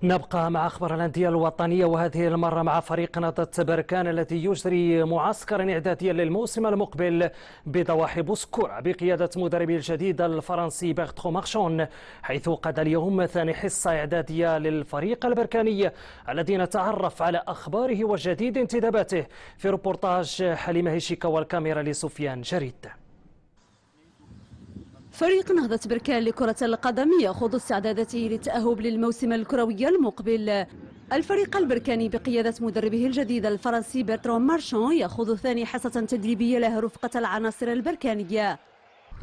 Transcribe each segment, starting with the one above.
نبقى مع أخبار الأندية الوطنية، وهذه المرة مع فريق نهضة بركان الذي يجري معسكرا إعداديا للموسم المقبل بضواحي بوسكورة بقيادة مدربه الجديد الفرنسي بيرترو مارشون، حيث قاد اليوم ثاني حصة إعدادية للفريق البركاني الذي نتعرف على أخباره وجديد انتداباته في روبورتاج حليمة هشيكا والكاميرا لسفيان جريد. فريق نهضة بركان لكرة القدم يخوض استعداداته للتأهب للموسم الكروي المقبل. الفريق البركاني بقيادة مدربه الجديد الفرنسي بيرترو مارشون يخوض ثاني حصة تدريبية له رفقة العناصر البركانية.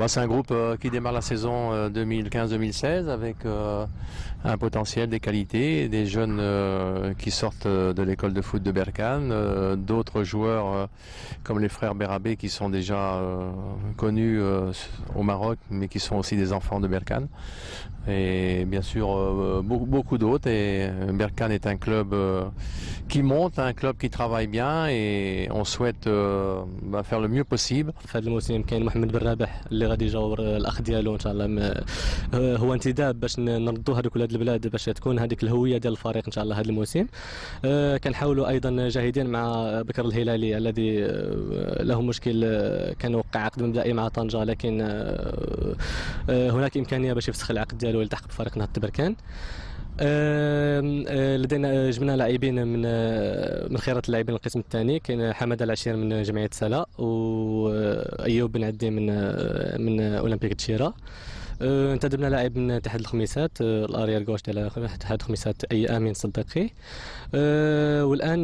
C'est un groupe qui démarre la saison 2015-2016 avec un potentiel, des qualités, des jeunes qui sortent de l'école de foot de Berkane, d'autres joueurs comme les frères Berabé qui sont déjà connus au Maroc mais qui sont aussi des enfants de Berkane. Et bien sûr beaucoup d'autres, et Berkane est un club qui monte, un club qui travaille bien, et on souhaite faire le mieux possible. في هذا الموسم كاين محمد بن رابح اللي غادي يجاور الاخ ديالو ان شاء الله، هو انتداب باش نردوا هذوك ولاد البلاد باش تكون هذيك الهويه ديال الفريق ان شاء الله هذا الموسم. كنحاولوا ايضا جاهدين مع بكر الهلالي الذي له مشكل، كان وقع عقد مبدئي مع طنجة، لكن هناك امكانيه باش يفسخ العقد ديالو ويلتحق بفريق نهضة بركان. لدينا جبنا لاعبين من خيرات اللاعبين القسم الثاني، كاين حمد العشير من جمعيه سلا، وايوب بن عدي من اولمبيك تشيرا. انتدبنا لاعب من اتحاد الخميسات الاريال غوش ديال اتحاد الخميسات اي امين صدقي. والان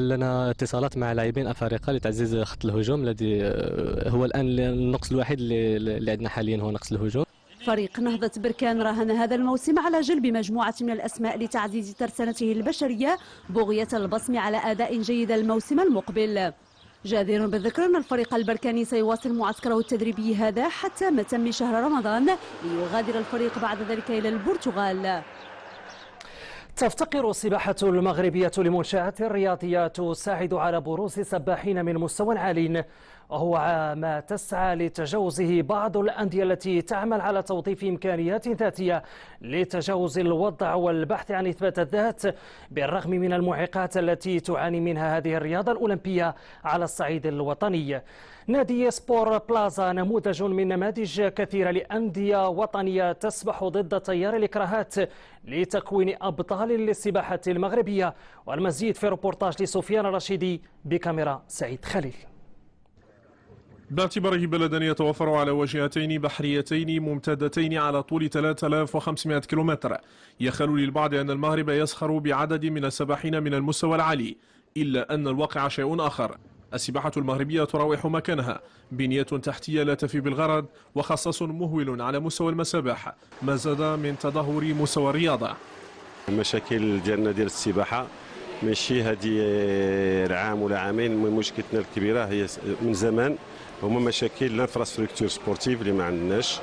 لنا اتصالات مع لاعبين افارقه لتعزيز خط الهجوم الذي هو الان النقص الوحيد اللي عندنا حاليا، هو نقص الهجوم. فريق نهضة بركان راهن هذا الموسم على جلب مجموعة من الأسماء لتعزيز ترسانته البشرية بغية البصم على أداء جيد الموسم المقبل. جدير بالذكر أن الفريق البركاني سيواصل معسكره التدريبي هذا حتى متم شهر رمضان، ليغادر الفريق بعد ذلك إلى البرتغال. تفتقر السباحة المغربية لمنشآت رياضية تساعد على بروز سباحين من مستوى عال، وهو ما تسعى لتجاوزه بعض الأندية التي تعمل على توظيف إمكانيات ذاتية لتجاوز الوضع والبحث عن إثبات الذات، بالرغم من المعيقات التي تعاني منها هذه الرياضة الأولمبية على الصعيد الوطني. نادي سبور بلازا نموذج من نماذج كثيرة لأندية وطنية تسبح ضد تيار الإكراهات لتكوين أبطال للسباحة المغربية. والمزيد في روبورتاج لسفيان الرشيدي بكاميرا سعيد خليل. باعتباره بلدا يتوفر على واجهتين بحريتين ممتدتين على طول 3500 كيلومتر، يخل للبعض أن المغرب يسخر بعدد من السباحين من المستوى العالي، إلا أن الواقع شيء آخر. السباحة المغربية تراوح مكانها، بنية تحتية لا تفي بالغرض، وخصاص مهول على مستوى المسابح، ما زاد من تدهور مستوى الرياضة. المشاكل ديالنا ديال السباحة ماشي هذه العام ولا عامين، مشكلتنا الكبيرة هي من زمان هما مشاكل الانفراستركتور سبورتيف اللي ما عندناش،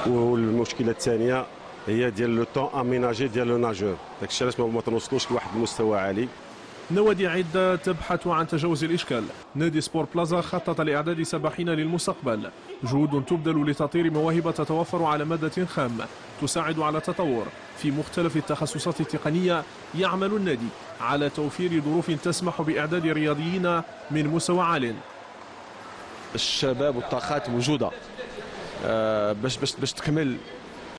والمشكلة الثانية هي ديال لو طون اميناجي ديال لو ناجور، داكشي علاش ما توصلوش لواحد المستوى عالي. نوادي عدة تبحث عن تجاوز الإشكال. نادي سبور بلازا خطط لإعداد سباحين للمستقبل، جهود تبذل لتطوير مواهب تتوفر على مادة خام تساعد على التطور في مختلف التخصصات التقنية. يعمل النادي على توفير ظروف تسمح بإعداد رياضيين من مستوى عال. الشباب والطاقات موجودة باش تكمل